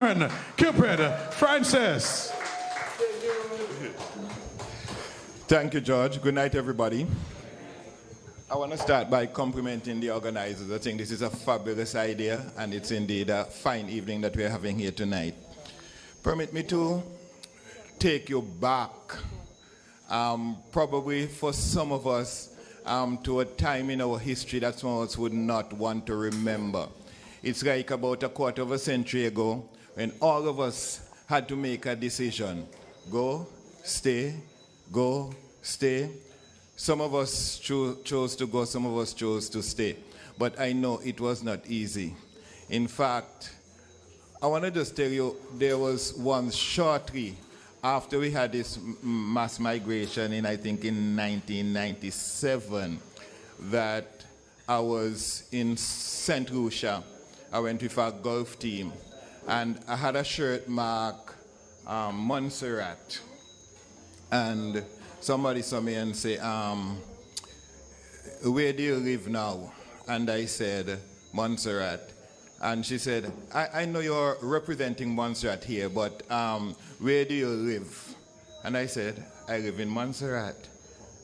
Cupid, Francis. Thank you, George. Good night, everybody. I want to start by complimenting the organizers. I think this is a fabulous idea, and it's indeed a fine evening that we're having here tonight. Permit me to take you back, probably for some of us, to a time in our history that some of us would not want to remember. It's like about a quarter of a century ago when all of us had to make a decision. Go, stay, go, stay. Some of us chose to go, some of us chose to stay. But I know it was not easy. In fact, I want to just tell you, there was one shortly after we had this mass migration in, I think, in 1997, that I was in St. Lucia. I went with our golf team, and I had a shirt marked Montserrat. And somebody saw me and say, where do you live now? And I said, Montserrat. And she said, I know you're representing Montserrat here, but where do you live? And I said, I live in Montserrat.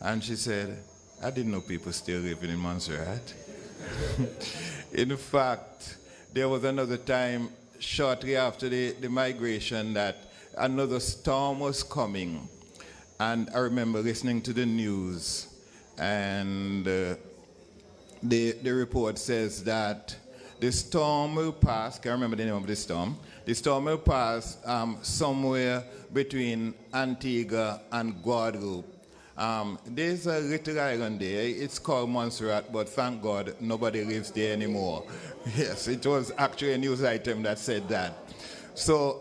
And she said, I didn't know people still living in Montserrat. In fact, there was another time shortly after the migration that another storm was coming. And I remember listening to the news, and the report says that the storm will pass. Can't remember the name of the storm. The storm will pass somewhere between Antigua and Guadeloupe. There's a little island there. It's called Montserrat, but thank God nobody lives there anymore. Yes, it was actually a news item that said that. So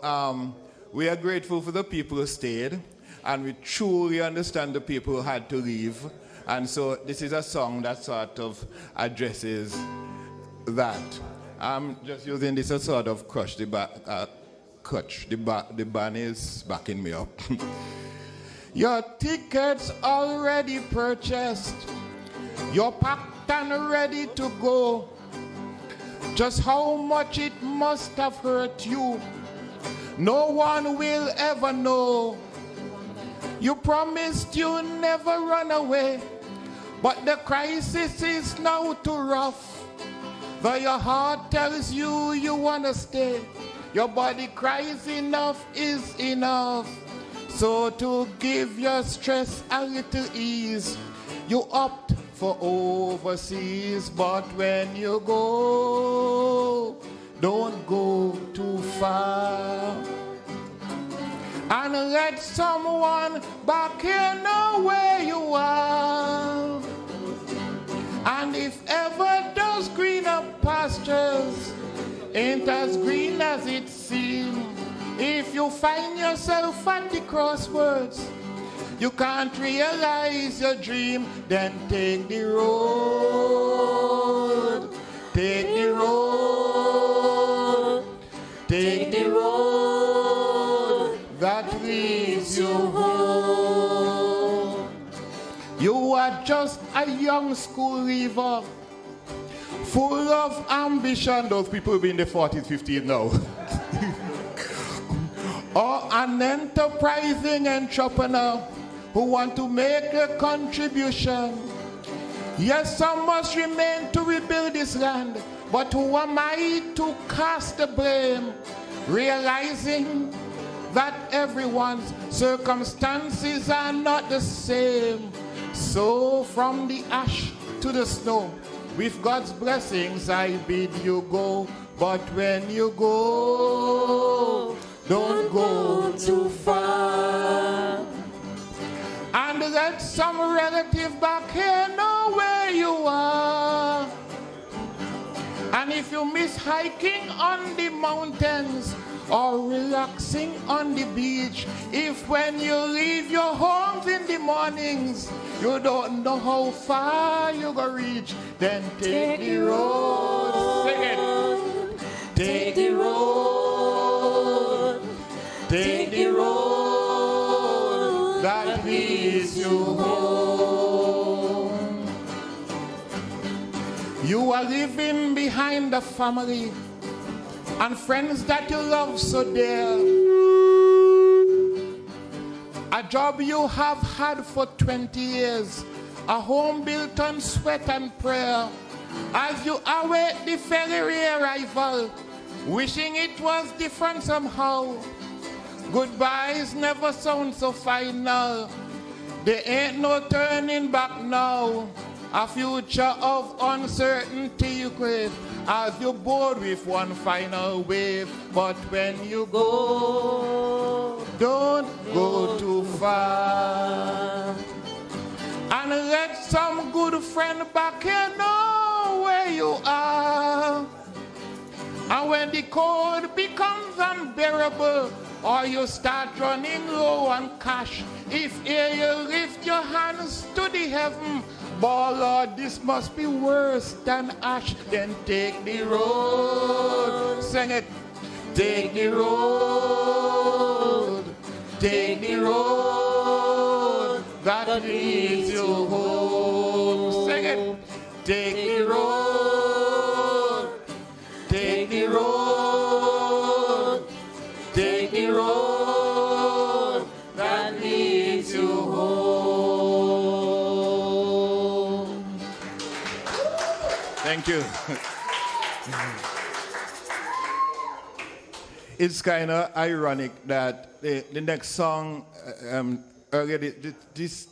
we are grateful for the people who stayed, and we truly understand the people who had to leave. And so this is a song that sort of addresses that. I'm just using this as sort of crutch. The band is backing me up. Your tickets already purchased. You're packed and ready to go. Just how much it must have hurt you, no one will ever know. You promised you'd never run away, but the crisis is now too rough. Though your heart tells you you want to stay, your body cries enough is enough. So to give your stress a little ease, you opt for overseas. But when you go, don't go too far. And let someone back here know where you are. And if ever those greener pastures ain't as green as it seems, if you find yourself at the crossroads, you can't realize your dream, then take the road. Take the road. Take the road that leads you home. You are just a young school leaver, full of ambition. Those people will be in the 40s, 50s now. Or an enterprising entrepreneur who want to make a contribution. Yes, some must remain to rebuild this land, but who am I to cast the blame, realizing that everyone's circumstances are not the same. So from the ash to the snow, with God's blessings I bid you go. But when you go, don't go too far. And let some relative back here know where you are. And if you miss hiking on the mountains or relaxing on the beach, if when you leave your homes in the mornings, you don't know how far you're gonna reach, then take the road. Sing it. Take the road. Take the road that leads you home. You are leaving behind a family and friends that you love so dear. A job you have had for 20 years, a home built on sweat and prayer. As you await the ferry arrival, wishing it was different somehow. Goodbyes never sound so final. There ain't no turning back now. A future of uncertainty you crave as you board with one final wave. But when you go, don't go too far. And let some good friend back here know where you are. And when the cold becomes unbearable, or you start running low on cash, if here you lift your hands to the heaven, but Lord, this must be worse than ash. Then take the road, sing it. Take the road, take the road that leads you home. Sing it. Take the road, take the road, take the road that leads you home. Thank you. It's kind of ironic that the next song, earlier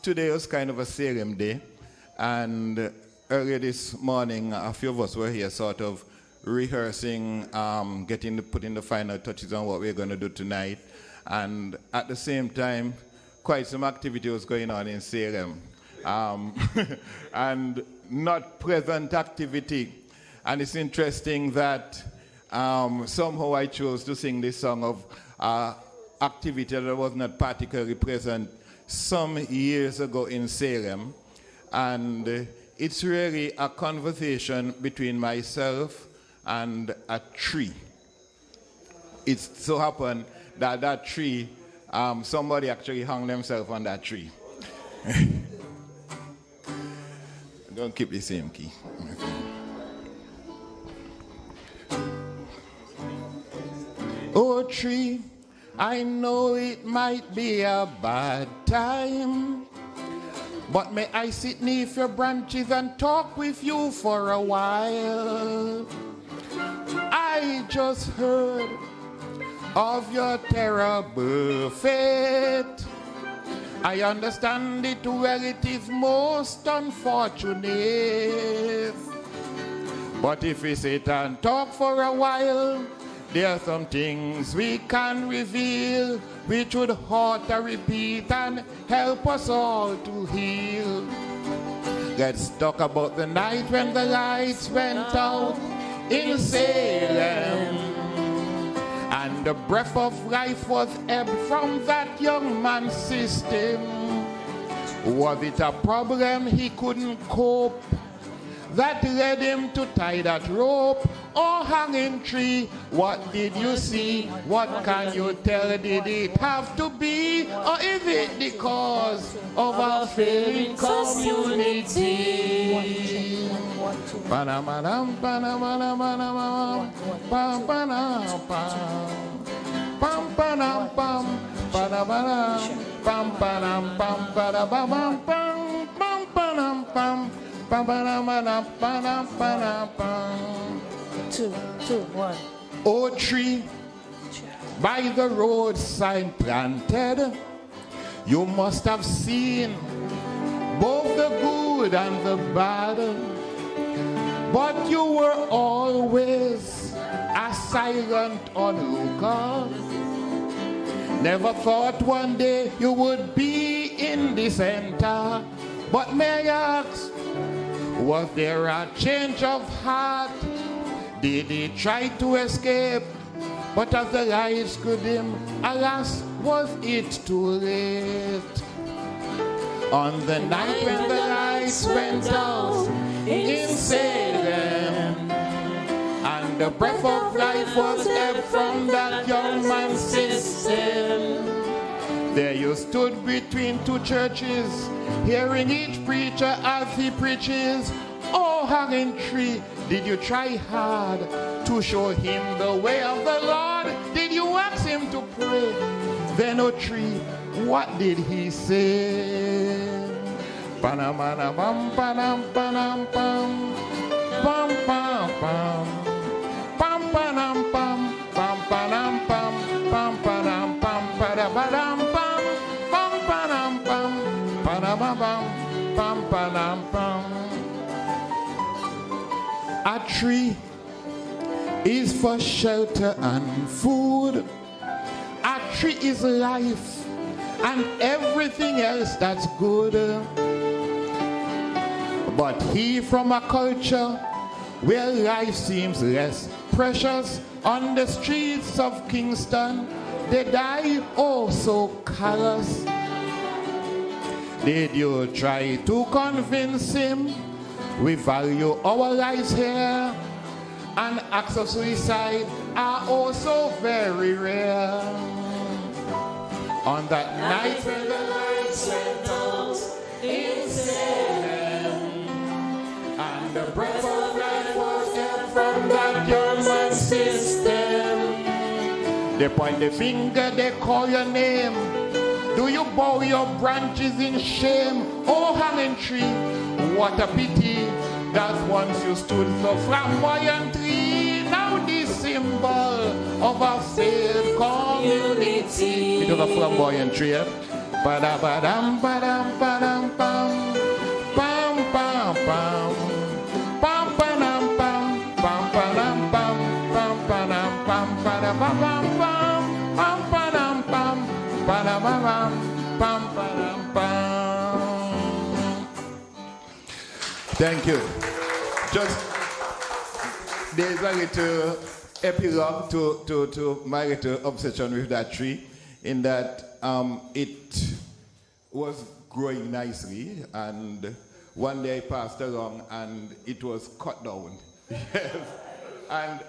today was kind of a Salem day, and earlier this morning a few of us were here sort of rehearsing, putting the final touches on what we're going to do tonight, and at the same time quite some activity was going on in Salem, and not pleasant activity. And it's interesting that somehow I chose to sing this song of activity that was not particularly present some years ago in Salem. And it's really a conversation between myself and a tree. It so happened that that tree, somebody actually hung themselves on that tree. Don't keep the same key. Oh, tree, I know it might be a bad time, but may I sit neath your branches and talk with you for a while? I just heard of your terrible fate. I understand it well, it is most unfortunate. But if we sit and talk for a while, there are some things we can reveal which would hurt to repeat and help us all to heal. Let's talk about the night when the lights went out in Salem, and the breath of life was ebbed from that young man's system. Was it a problem he couldn't cope that led him to tie that rope or hanging tree? What did you see? What can you tell? Did it have to be, or is it the cause of a failing community? Panamanam, panamanam, panamanam, pam, panam, pam, panam, pam, panamanam, pam, panam, pam, panam, pam, pam, panam, pam. 2, 1. Oh, tree, by the roadside planted, you must have seen both the good and the bad, but you were always a silent onlooker. Never thought one day you would be in the center. But may I ask, was there a change of heart? Did he try to escape? But as the lights grew dim, alas, was it too late? On the night when the lights went out in Salem, and the breath of life was ebbed from that young man's system, there you stood between two churches, hearing each preacher as he preaches. Oh, hanging tree, Did you try hard to show him the way of the Lord? Did you ask him to pray? Then, oh tree, what did he say? Panamana bam panam panam pam pam pam pam pam panam pam pam panam pam pam panam pam padabadam pam pam panam pam panamabam pam panam pam. A tree is for shelter and food. A tree is life and everything else that's good. But he from a culture where life seems less precious, on the streets of Kingston, they die oh so callous. Did you try to convince him we value our lives here, and acts of suicide are also very rare? On that night when the lights went out in Salem, and the breath of life was held from that human system, they point the finger, they call your name. Do you bow your branches in shame? Oh, hanging tree, what a pity that once you stood so flamboyantly. Now the symbol of a failed community. It was a flamboyant tree, eh? Ba-da-ba-dam, ba-dam, ba-dam, bam. Bam, bam, bam. Bam, ba-dam, bam. Bam, ba-dam, bam. Bam, ba-dam, bam. Ba-da-ba-bam, bam. Bam, ba-dam, bam. Ba-da-ba-bam. Bam, ba-dam, bam. Thank you. Just, there's a little epilogue to my little obsession with that tree, in that it was growing nicely, and one day I passed along and it was cut down. Yes. And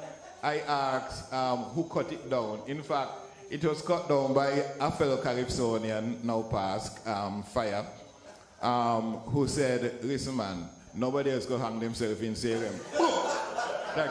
I asked who cut it down. In fact, it was cut down by a fellow Calypsonian, now past, Fire, who said, listen man, nobody else could hang themselves in Salem.